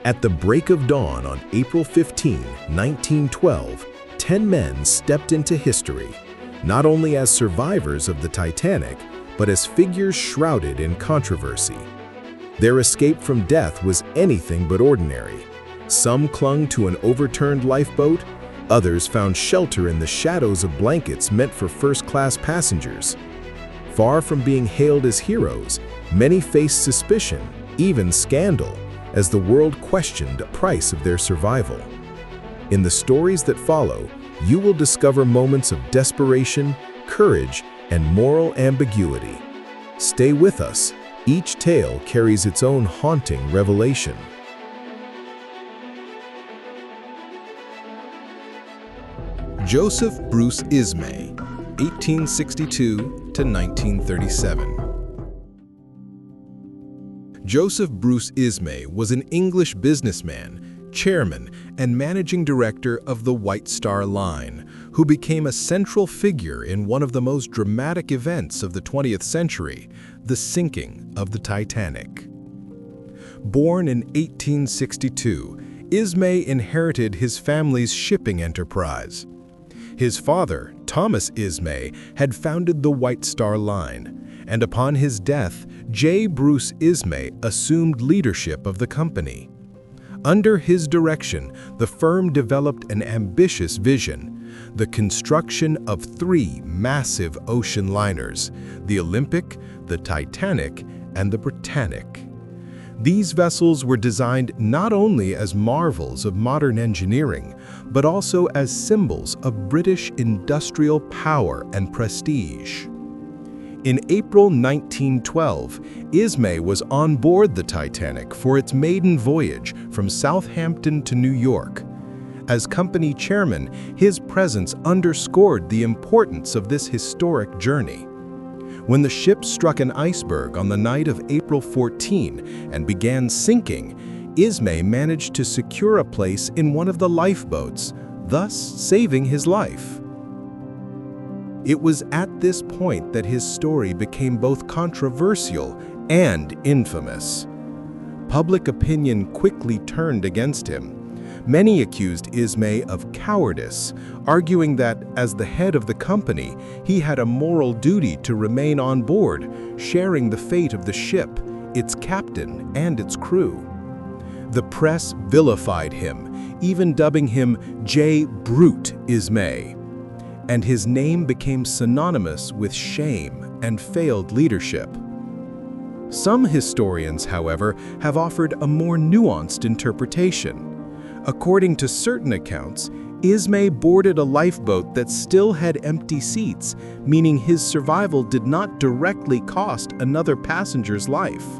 At the break of dawn on April 15, 1912, 10 men stepped into history, not only as survivors of the Titanic, but as figures shrouded in controversy. Their escape from death was anything but ordinary. Some clung to an overturned lifeboat, others found shelter in the shadows of blankets meant for first-class passengers. Far from being hailed as heroes, many faced suspicion, even scandal, as the world questioned the price of their survival. In the stories that follow, you will discover moments of desperation, courage, and moral ambiguity. Stay with us. Each tale carries its own haunting revelation. Joseph Bruce Ismay, 1862 to 1937. Joseph Bruce Ismay was an English businessman, chairman, and managing director of the White Star Line, who became a central figure in one of the most dramatic events of the 20th century, the sinking of the Titanic. Born in 1862, Ismay inherited his family's shipping enterprise. His father, Thomas Ismay, had founded the White Star Line, and upon his death, J. Bruce Ismay assumed leadership of the company. Under his direction, the firm developed an ambitious vision: the construction of 3 massive ocean liners, the Olympic, the Titanic, and the Britannic. These vessels were designed not only as marvels of modern engineering, but also as symbols of British industrial power and prestige. In April 1912, Ismay was on board the Titanic for its maiden voyage from Southampton to New York. As company chairman, his presence underscored the importance of this historic journey. When the ship struck an iceberg on the night of April 14 and began sinking, Ismay managed to secure a place in one of the lifeboats, thus saving his life. It was at this point that his story became both controversial and infamous. Public opinion quickly turned against him. Many accused Ismay of cowardice, arguing that, as the head of the company, he had a moral duty to remain on board, sharing the fate of the ship, its captain, and its crew. The press vilified him, even dubbing him J. Brute Ismay, and his name became synonymous with shame and failed leadership. Some historians, however, have offered a more nuanced interpretation. According to certain accounts, Ismay boarded a lifeboat that still had empty seats, meaning his survival did not directly cost another passenger's life.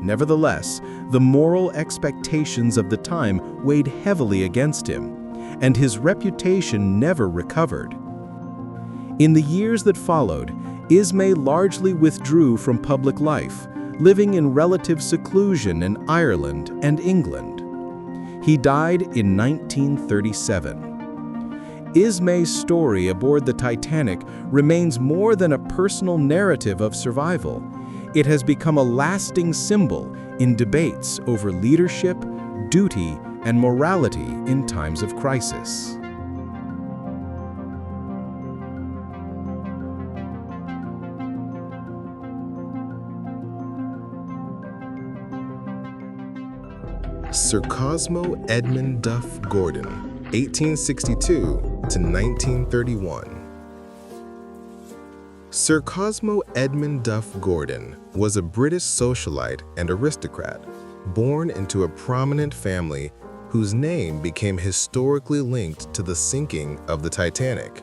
Nevertheless, the moral expectations of the time weighed heavily against him, and his reputation never recovered. In the years that followed, Ismay largely withdrew from public life, living in relative seclusion in Ireland and England. He died in 1937. Ismay's story aboard the Titanic remains more than a personal narrative of survival. It has become a lasting symbol in debates over leadership, duty, and morality in times of crisis. Sir Cosmo Edmund Duff-Gordon, 1862 to 1931. Sir Cosmo Edmund Duff-Gordon was a British socialite and aristocrat, born into a prominent family whose name became historically linked to the sinking of the Titanic.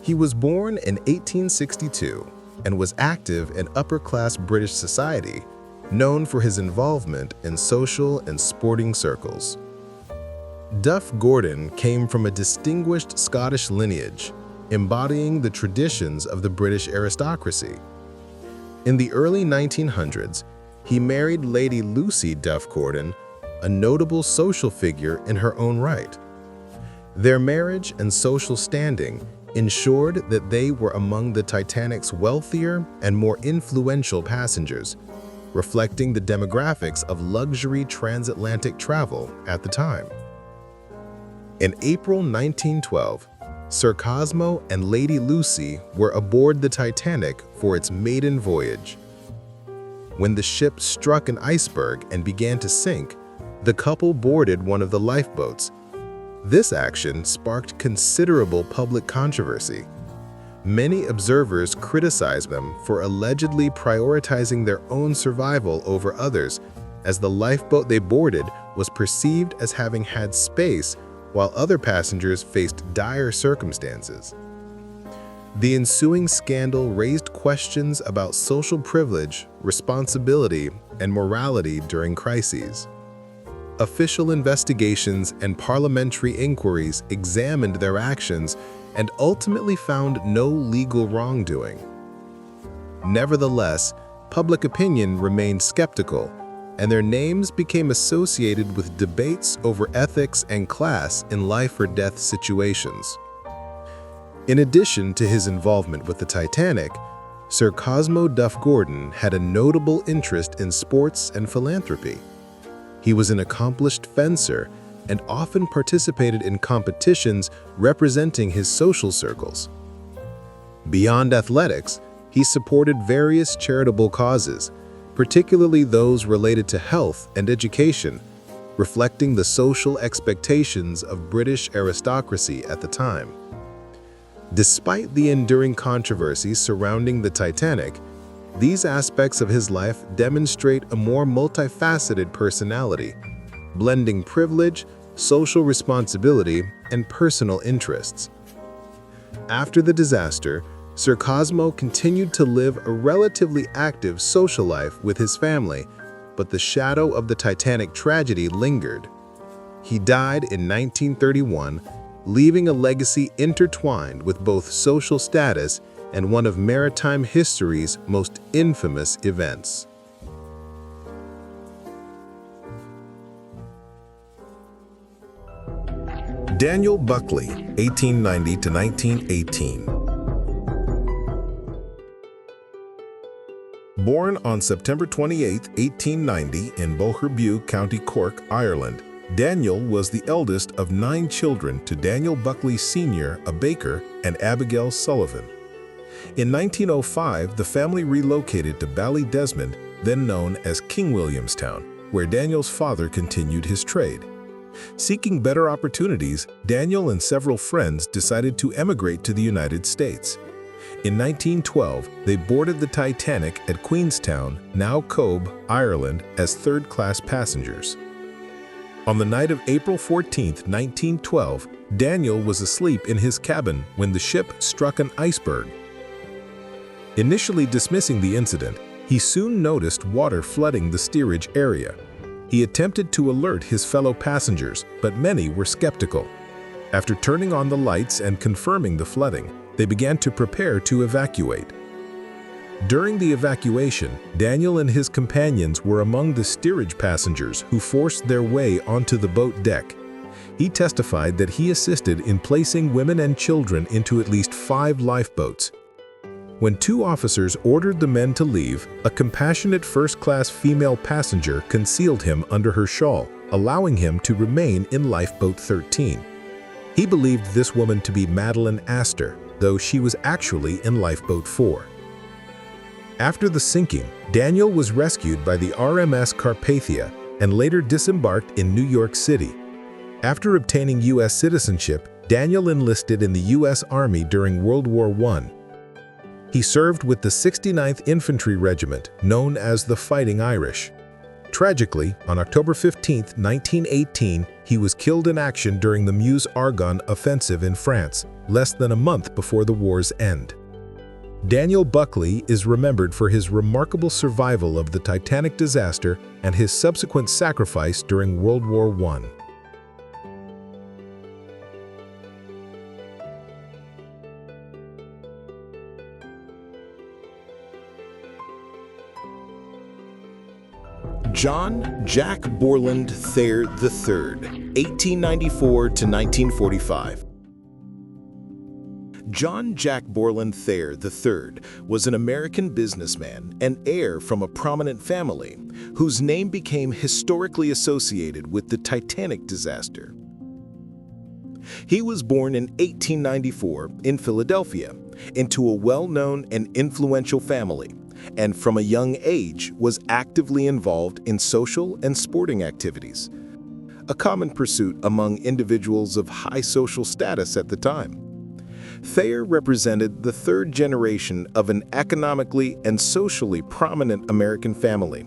He was born in 1862 and was active in upper-class British society, known for his involvement in social and sporting circles. Duff-Gordon came from a distinguished Scottish lineage, embodying the traditions of the British aristocracy. In the early 1900s, he married Lady Lucy Duff-Gordon, a notable social figure in her own right. Their marriage and social standing ensured that they were among the Titanic's wealthier and more influential passengers, reflecting the demographics of luxury transatlantic travel at the time. In April 1912, Sir Cosmo and Lady Lucy were aboard the Titanic for its maiden voyage. When the ship struck an iceberg and began to sink, the couple boarded one of the lifeboats. This action sparked considerable public controversy. Many observers criticized them for allegedly prioritizing their own survival over others, as the lifeboat they boarded was perceived as having had space while other passengers faced dire circumstances. The ensuing scandal raised questions about social privilege, responsibility, and morality during crises. Official investigations and parliamentary inquiries examined their actions and ultimately found no legal wrongdoing. Nevertheless, public opinion remained skeptical, and their names became associated with debates over ethics and class in life-or-death situations. In addition to his involvement with the Titanic, Sir Cosmo Duff-Gordon had a notable interest in sports and philanthropy. He was an accomplished fencer and often participated in competitions representing his social circles. Beyond athletics, he supported various charitable causes, particularly those related to health and education, reflecting the social expectations of British aristocracy at the time. Despite the enduring controversies surrounding the Titanic, these aspects of his life demonstrate a more multifaceted personality, blending privilege, social responsibility, and personal interests. After the disaster, Sir Cosmo continued to live a relatively active social life with his family, but the shadow of the Titanic tragedy lingered. He died in 1931, leaving a legacy intertwined with both social status and one of maritime history's most infamous events. Daniel Buckley, 1890 to 1918. Born on September 28, 1890 in Boherbew, County Cork, Ireland, Daniel was the eldest of 9 children to Daniel Buckley Sr., a baker, and Abigail Sullivan. In 1905, the family relocated to Ballydesmond, then known as King Williamstown, where Daniel's father continued his trade. Seeking better opportunities, Daniel and several friends decided to emigrate to the United States. In 1912, they boarded the Titanic at Queenstown, now Cobh, Ireland, as third-class passengers. On the night of April 14, 1912, Daniel was asleep in his cabin when the ship struck an iceberg. Initially dismissing the incident, he soon noticed water flooding the steerage area. He attempted to alert his fellow passengers, but many were skeptical. After turning on the lights and confirming the flooding, they began to prepare to evacuate. During the evacuation, Daniel and his companions were among the steerage passengers who forced their way onto the boat deck. He testified that he assisted in placing women and children into at least 5 lifeboats. When 2 officers ordered the men to leave, a compassionate first-class female passenger concealed him under her shawl, allowing him to remain in lifeboat 13. He believed this woman to be Madeline Astor, though she was actually in lifeboat 4. After the sinking, Daniel was rescued by the RMS Carpathia and later disembarked in New York City. After obtaining U.S. citizenship, Daniel enlisted in the U.S. Army during World War I. He served with the 69th Infantry Regiment, known as the Fighting Irish. Tragically, on October 15, 1918, he was killed in action during the Meuse-Argonne offensive in France, less than a month before the war's end. Daniel Buckley is remembered for his remarkable survival of the Titanic disaster and his subsequent sacrifice during World War I. John Jack Borland Thayer III, 1894 to 1945. John Jack Borland Thayer III was an American businessman and heir from a prominent family, whose name became historically associated with the Titanic disaster. He was born in 1894 in Philadelphia, into a well-known and influential family, and from a young age was actively involved in social and sporting activities, a common pursuit among individuals of high social status at the time. Thayer represented the third generation of an economically and socially prominent American family.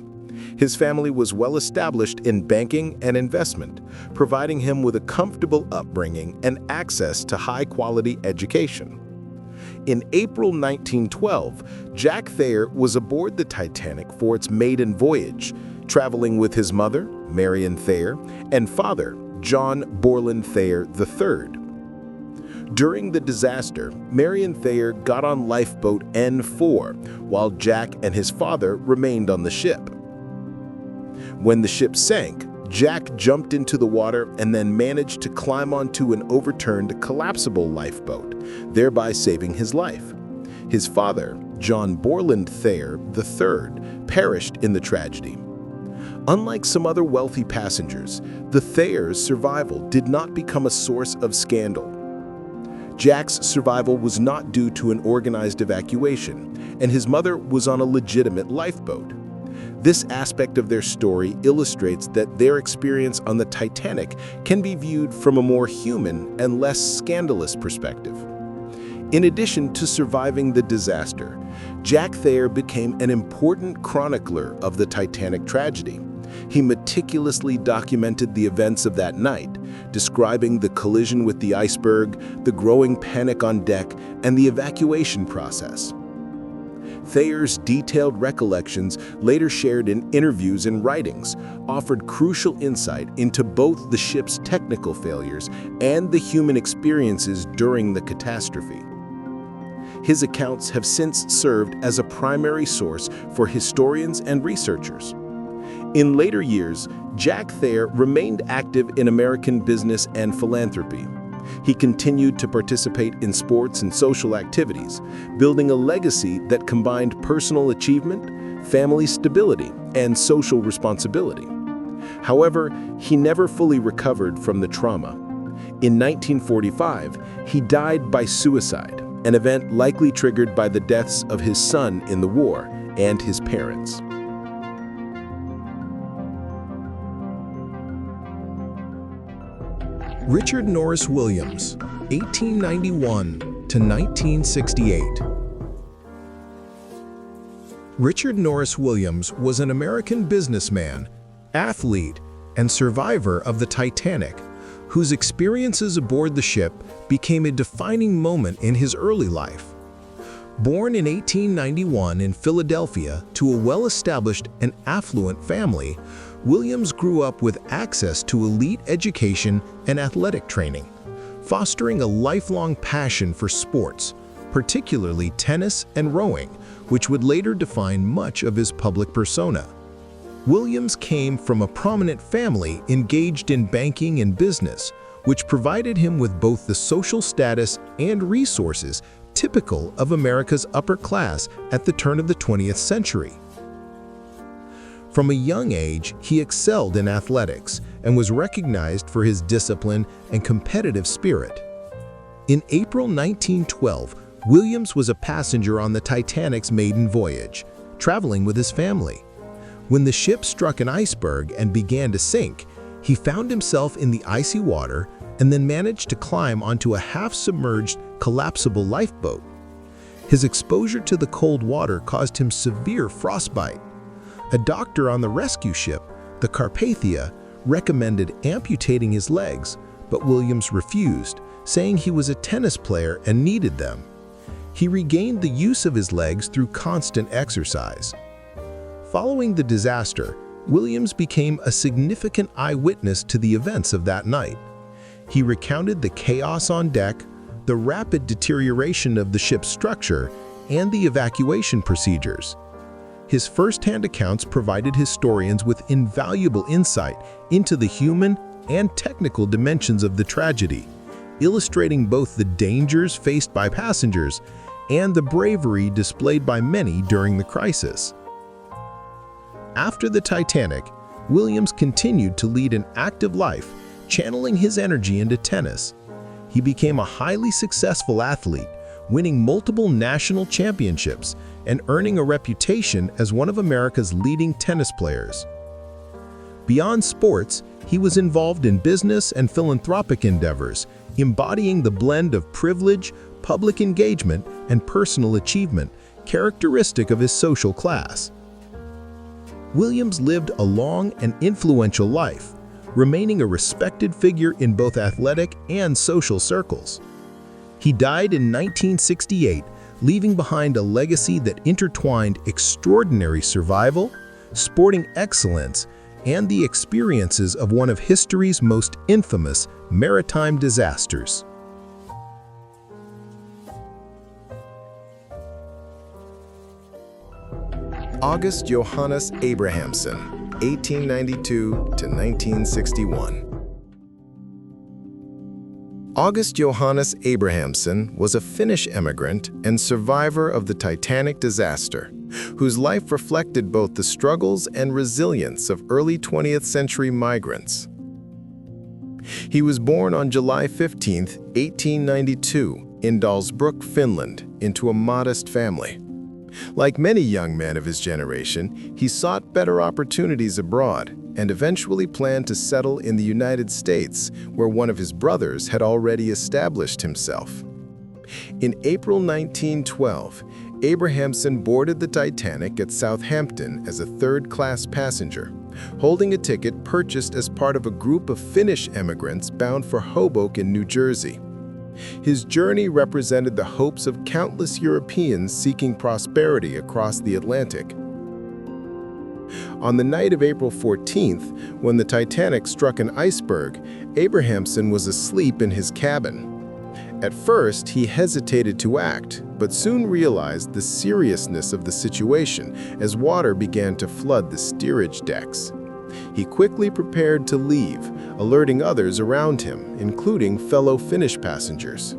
His family was well established in banking and investment, providing him with a comfortable upbringing and access to high-quality education. In April 1912, Jack Thayer was aboard the Titanic for its maiden voyage, traveling with his mother, Marion Thayer, and father, John Borland Thayer III. During the disaster, Marion Thayer got on lifeboat N4, while Jack and his father remained on the ship. When the ship sank, Jack jumped into the water and then managed to climb onto an overturned collapsible lifeboat, thereby saving his life. His father, John Borland Thayer III, perished in the tragedy. Unlike some other wealthy passengers, the Thayers' survival did not become a source of scandal. Jack's survival was not due to an organized evacuation, and his mother was on a legitimate lifeboat. This aspect of their story illustrates that their experience on the Titanic can be viewed from a more human and less scandalous perspective. In addition to surviving the disaster, Jack Thayer became an important chronicler of the Titanic tragedy. He meticulously documented the events of that night, describing the collision with the iceberg, the growing panic on deck, and the evacuation process. Thayer's detailed recollections, later shared in interviews and writings, offered crucial insight into both the ship's technical failures and the human experiences during the catastrophe. His accounts have since served as a primary source for historians and researchers. In later years, Jack Thayer remained active in American business and philanthropy. He continued to participate in sports and social activities, building a legacy that combined personal achievement, family stability, and social responsibility. However, he never fully recovered from the trauma. In 1945, he died by suicide, an event likely triggered by the deaths of his son in the war and his parents. Richard Norris Williams, 1891 to 1968. Richard Norris Williams was an American businessman, athlete, and survivor of the Titanic, whose experiences aboard the ship became a defining moment in his early life. Born in 1891 in Philadelphia to a well-established and affluent family, Williams grew up with access to elite education and athletic training, fostering a lifelong passion for sports, particularly tennis and rowing, which would later define much of his public persona. Williams came from a prominent family engaged in banking and business, which provided him with both the social status and resources typical of America's upper class at the turn of the 20th century. From a young age, he excelled in athletics and was recognized for his discipline and competitive spirit. In April 1912, Williams was a passenger on the Titanic's maiden voyage, traveling with his family. When the ship struck an iceberg and began to sink, he found himself in the icy water and then managed to climb onto a half-submerged, collapsible lifeboat. His exposure to the cold water caused him severe frostbite. A doctor on the rescue ship, the Carpathia, recommended amputating his legs, but Williams refused, saying he was a tennis player and needed them. He regained the use of his legs through constant exercise. Following the disaster, Williams became a significant eyewitness to the events of that night. He recounted the chaos on deck, the rapid deterioration of the ship's structure, and the evacuation procedures. His first-hand accounts provided historians with invaluable insight into the human and technical dimensions of the tragedy, illustrating both the dangers faced by passengers and the bravery displayed by many during the crisis. After the Titanic, Williams continued to lead an active life, channeling his energy into tennis. He became a highly successful athlete, winning multiple national championships and earning a reputation as one of America's leading tennis players. Beyond sports, he was involved in business and philanthropic endeavors, embodying the blend of privilege, public engagement, and personal achievement, characteristic of his social class. Williams lived a long and influential life, remaining a respected figure in both athletic and social circles. He died in 1968, leaving behind a legacy that intertwined extraordinary survival, sporting excellence, and the experiences of one of history's most infamous maritime disasters. August Johannes Abrahamsson, 1892 to 1961. August Johannes Abrahamsson was a Finnish immigrant and survivor of the Titanic disaster, whose life reflected both the struggles and resilience of early 20th century migrants. He was born on July 15, 1892, in Dalsbrook, Finland, into a modest family. Like many young men of his generation, he sought better opportunities abroad and eventually planned to settle in the United States, where one of his brothers had already established himself. In April 1912, Abrahamsson boarded the Titanic at Southampton as a third-class passenger, holding a ticket purchased as part of a group of Finnish immigrants bound for Hoboken, New Jersey. His journey represented the hopes of countless Europeans seeking prosperity across the Atlantic. On the night of April 14th, when the Titanic struck an iceberg, Abrahamsson was asleep in his cabin. At first, he hesitated to act, but soon realized the seriousness of the situation as water began to flood the steerage decks. He quickly prepared to leave, alerting others around him, including fellow Finnish passengers.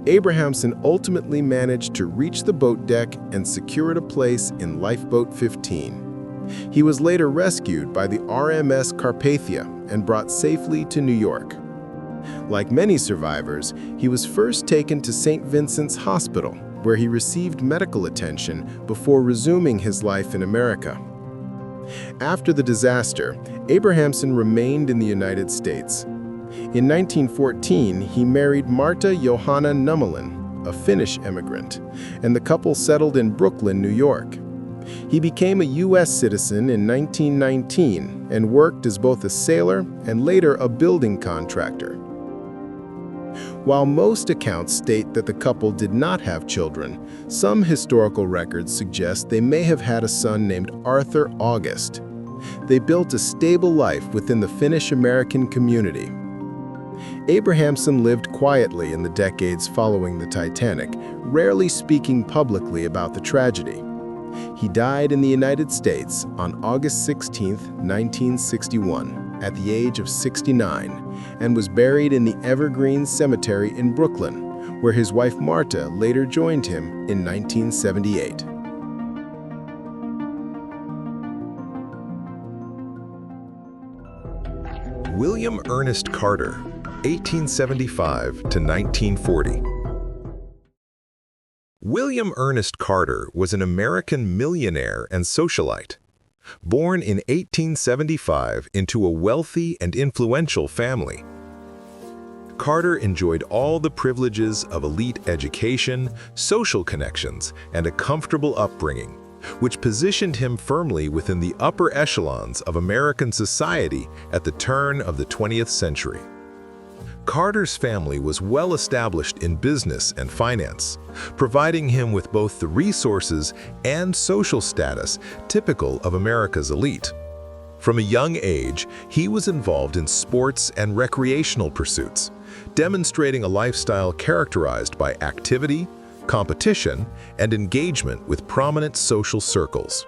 Abrahamsson ultimately managed to reach the boat deck and secured a place in Lifeboat 15. He was later rescued by the RMS Carpathia and brought safely to New York. Like many survivors, he was first taken to St. Vincent's Hospital, where he received medical attention before resuming his life in America. After the disaster, Abrahamsson remained in the United States. In 1914, he married Marta Johanna Nummelin, a Finnish immigrant, and the couple settled in Brooklyn, New York. He became a U.S. citizen in 1919 and worked as both a sailor and later a building contractor. While most accounts state that the couple did not have children, some historical records suggest they may have had a son named Arthur August. They built a stable life within the Finnish-American community. Abrahamsson lived quietly in the decades following the Titanic, rarely speaking publicly about the tragedy. He died in the United States on August 16, 1961. At the age of 69, and was buried in the Evergreen Cemetery in Brooklyn, where his wife Marta later joined him in 1978. William Ernest Carter, 1875 to 1940. William Ernest Carter was an American millionaire and socialite. Born in 1875 into a wealthy and influential family. Carter enjoyed all the privileges of elite education, social connections, and a comfortable upbringing, which positioned him firmly within the upper echelons of American society at the turn of the 20th century. Carter's family was well established in business and finance, providing him with both the resources and social status typical of America's elite. From a young age, he was involved in sports and recreational pursuits, demonstrating a lifestyle characterized by activity, competition, and engagement with prominent social circles.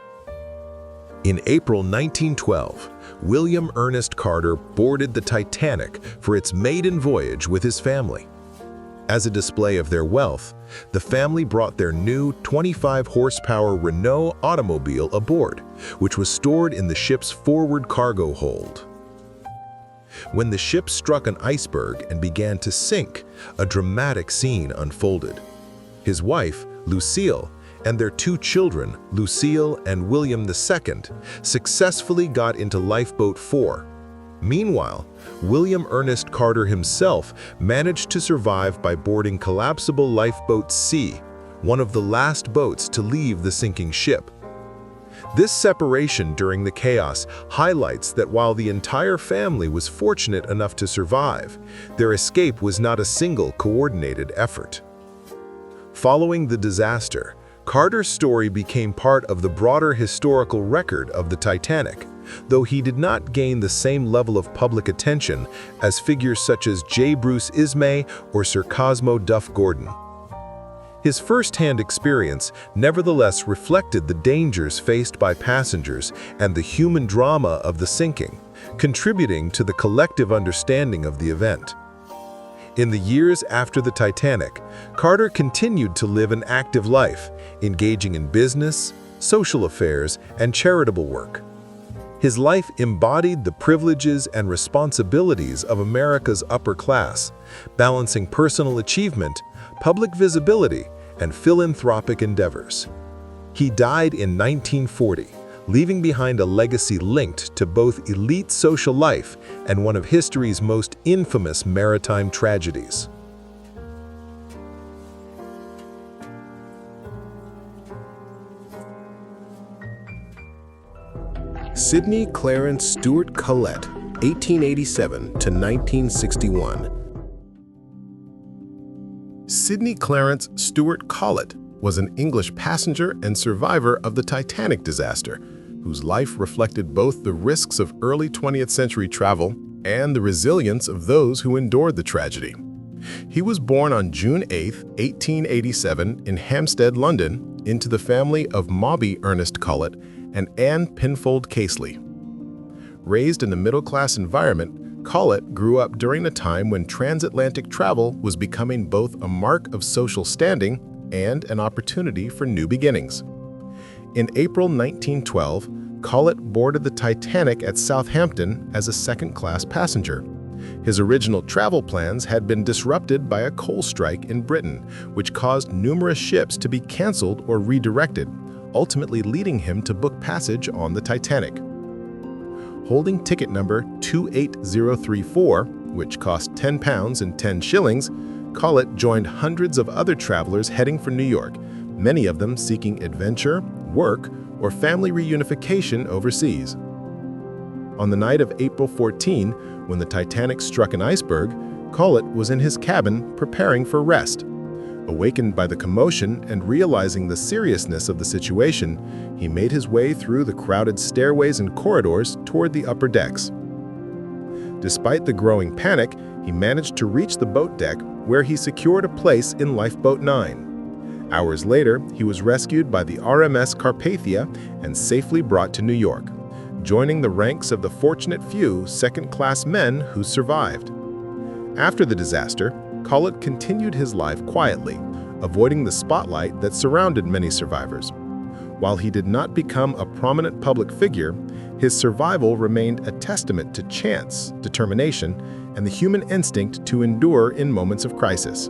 In April 1912, William Ernest Carter boarded the Titanic for its maiden voyage with his family. As a display of their wealth, the family brought their new 25-horsepower Renault automobile aboard, which was stored in the ship's forward cargo hold. When the ship struck an iceberg and began to sink, a dramatic scene unfolded. His wife, Lucille, and their two children, Lucille and William II, successfully got into Lifeboat 4. Meanwhile, William Ernest Carter himself managed to survive by boarding collapsible Lifeboat C, one of the last boats to leave the sinking ship. This separation during the chaos highlights that while the entire family was fortunate enough to survive, their escape was not a single coordinated effort. Following the disaster, Carter's story became part of the broader historical record of the Titanic, though he did not gain the same level of public attention as figures such as J. Bruce Ismay or Sir Cosmo Duff-Gordon. His first-hand experience nevertheless reflected the dangers faced by passengers and the human drama of the sinking, contributing to the collective understanding of the event. In the years after the Titanic, Carter continued to live an active life, engaging in business, social affairs, and charitable work. His life embodied the privileges and responsibilities of America's upper class, balancing personal achievement, public visibility, and philanthropic endeavors. He died in 1940, leaving behind a legacy linked to both elite social life and one of history's most infamous maritime tragedies. Sidney Clarence Stuart Collett, 1887 to 1961. Sidney Clarence Stuart Collett was an English passenger and survivor of the Titanic disaster, whose life reflected both the risks of early 20th century travel and the resilience of those who endured the tragedy. He was born on June 8, 1887 in Hampstead, London, into the family of Mauby Ernest Collett and Anne Pinfold Casely. Raised in a middle-class environment, Collett grew up during a time when transatlantic travel was becoming both a mark of social standing and an opportunity for new beginnings. In April 1912, Collett boarded the Titanic at Southampton as a second-class passenger. His original travel plans had been disrupted by a coal strike in Britain, which caused numerous ships to be canceled or redirected, ultimately leading him to book passage on the Titanic. Holding ticket number 28034, which cost £10 and 10 shillings, Collett joined hundreds of other travelers heading for New York, many of them seeking adventure, work, or family reunification overseas. On the night of April 14, when the Titanic struck an iceberg, Collett was in his cabin preparing for rest. Awakened by the commotion and realizing the seriousness of the situation, he made his way through the crowded stairways and corridors toward the upper decks. Despite the growing panic, he managed to reach the boat deck, where he secured a place in Lifeboat 9. Hours later, he was rescued by the RMS Carpathia and safely brought to New York, joining the ranks of the fortunate few second-class men who survived. After the disaster, Collett continued his life quietly, avoiding the spotlight that surrounded many survivors. While he did not become a prominent public figure, his survival remained a testament to chance, determination, and the human instinct to endure in moments of crisis.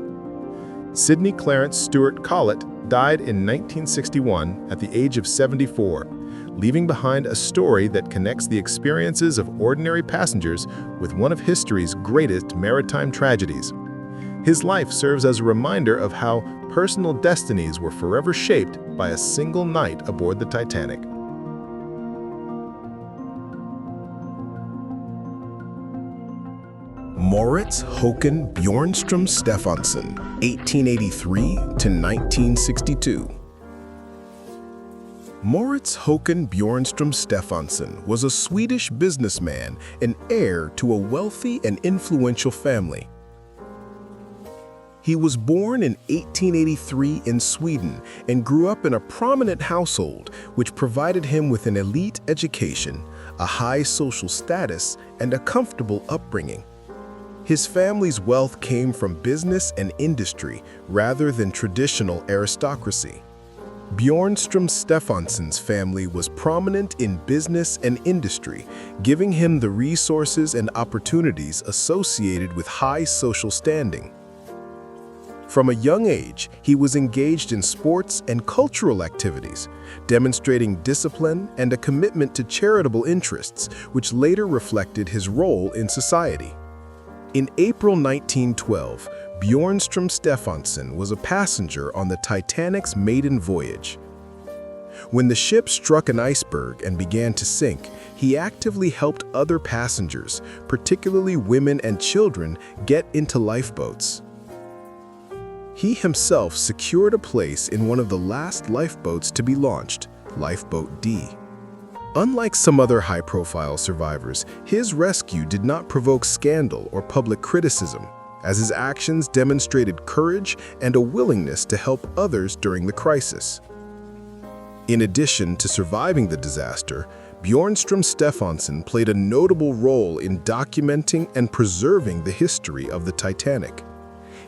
Sidney Clarence Stuart Collett died in 1961 at the age of 74, leaving behind a story that connects the experiences of ordinary passengers with one of history's greatest maritime tragedies. His life serves as a reminder of how personal destinies were forever shaped by a single night aboard the Titanic. Mauritz Håkan Björnström-Steffansson, 1883 to 1962. Mauritz Håkan Björnström-Steffansson was a Swedish businessman and heir to a wealthy and influential family. He was born in 1883 in Sweden and grew up in a prominent household which provided him with an elite education, a high social status, and a comfortable upbringing. His family's wealth came from business and industry rather than traditional aristocracy. Björnström-Steffansson's family was prominent in business and industry, giving him the resources and opportunities associated with high social standing. From a young age, he was engaged in sports and cultural activities, demonstrating discipline and a commitment to charitable interests, which later reflected his role in society. In April 1912, Björnström-Steffansson was a passenger on the Titanic's maiden voyage. When the ship struck an iceberg and began to sink, he actively helped other passengers, particularly women and children, get into lifeboats. He himself secured a place in one of the last lifeboats to be launched, Lifeboat D. Unlike some other high-profile survivors, his rescue did not provoke scandal or public criticism, as his actions demonstrated courage and a willingness to help others during the crisis. In addition to surviving the disaster, Björnström-Steffansson played a notable role in documenting and preserving the history of the Titanic.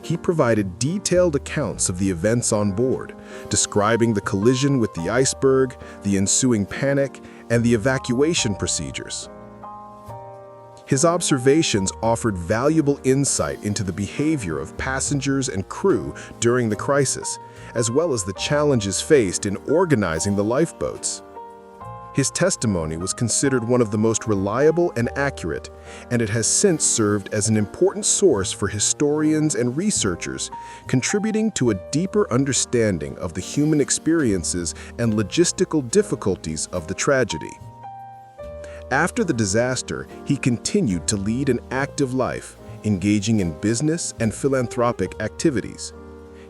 He provided detailed accounts of the events on board, describing the collision with the iceberg, the ensuing panic, and the evacuation procedures. His observations offered valuable insight into the behavior of passengers and crew during the crisis, as well as the challenges faced in organizing the lifeboats. His testimony was considered one of the most reliable and accurate, and it has since served as an important source for historians and researchers, contributing to a deeper understanding of the human experiences and logistical difficulties of the tragedy. After the disaster, he continued to lead an active life, engaging in business and philanthropic activities.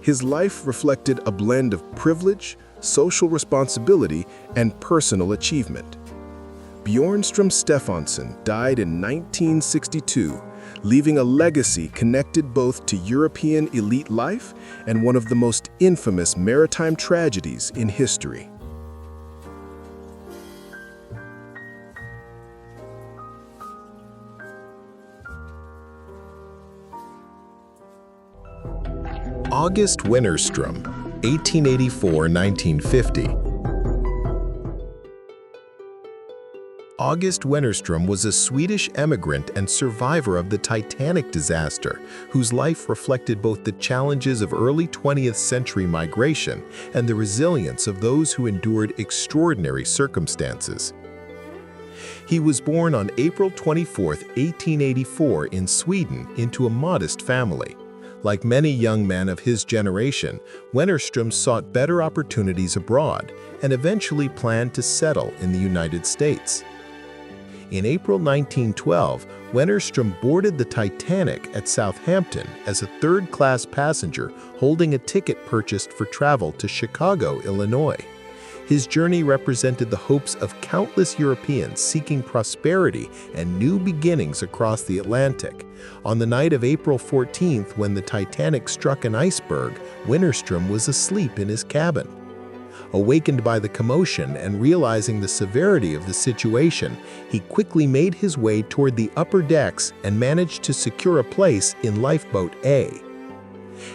His life reflected a blend of privilege, social responsibility, and personal achievement. Björnström-Steffansson died in 1962, leaving a legacy connected both to European elite life and one of the most infamous maritime tragedies in history. August Wennerström, 1884–1950. August Wennerström was a Swedish emigrant and survivor of the Titanic disaster, whose life reflected both the challenges of early 20th century migration and the resilience of those who endured extraordinary circumstances. He was born on April 24, 1884 in Sweden into a modest family. Like many young men of his generation, Wennerström sought better opportunities abroad and eventually planned to settle in the United States. In April 1912, Wennerström boarded the Titanic at Southampton as a third-class passenger holding a ticket purchased for travel to Chicago, Illinois. His journey represented the hopes of countless Europeans seeking prosperity and new beginnings across the Atlantic. On the night of April 14th, when the Titanic struck an iceberg, Wennerström was asleep in his cabin. Awakened by the commotion and realizing the severity of the situation, he quickly made his way toward the upper decks and managed to secure a place in Lifeboat A.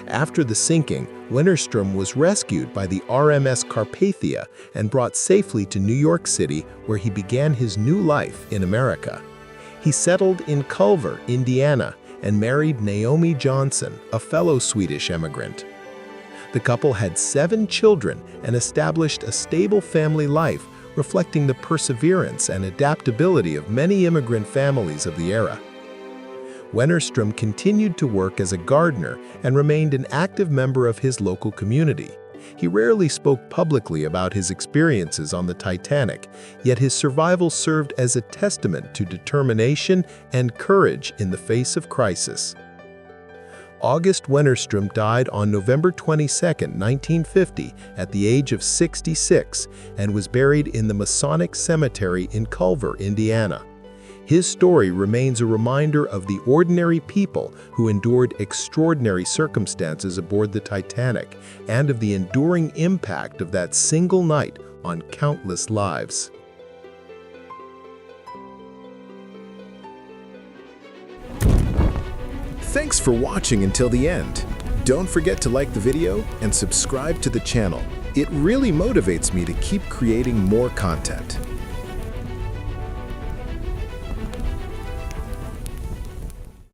After the sinking, Wennerström was rescued by the RMS Carpathia and brought safely to New York City, where he began his new life in America. He settled in Culver, Indiana, and married Naomi Johnson, a fellow Swedish emigrant. The couple had 7 children and established a stable family life, reflecting the perseverance and adaptability of many immigrant families of the era. Wennerström continued to work as a gardener and remained an active member of his local community. He rarely spoke publicly about his experiences on the Titanic, yet his survival served as a testament to determination and courage in the face of crisis. August Wennerström died on November 22, 1950, at the age of 66, and was buried in the Masonic Cemetery in Culver, Indiana. His story remains a reminder of the ordinary people who endured extraordinary circumstances aboard the Titanic and of the enduring impact of that single night on countless lives. Thanks for watching until the end. Don't forget to like the video and subscribe to the channel. It really motivates me to keep creating more content.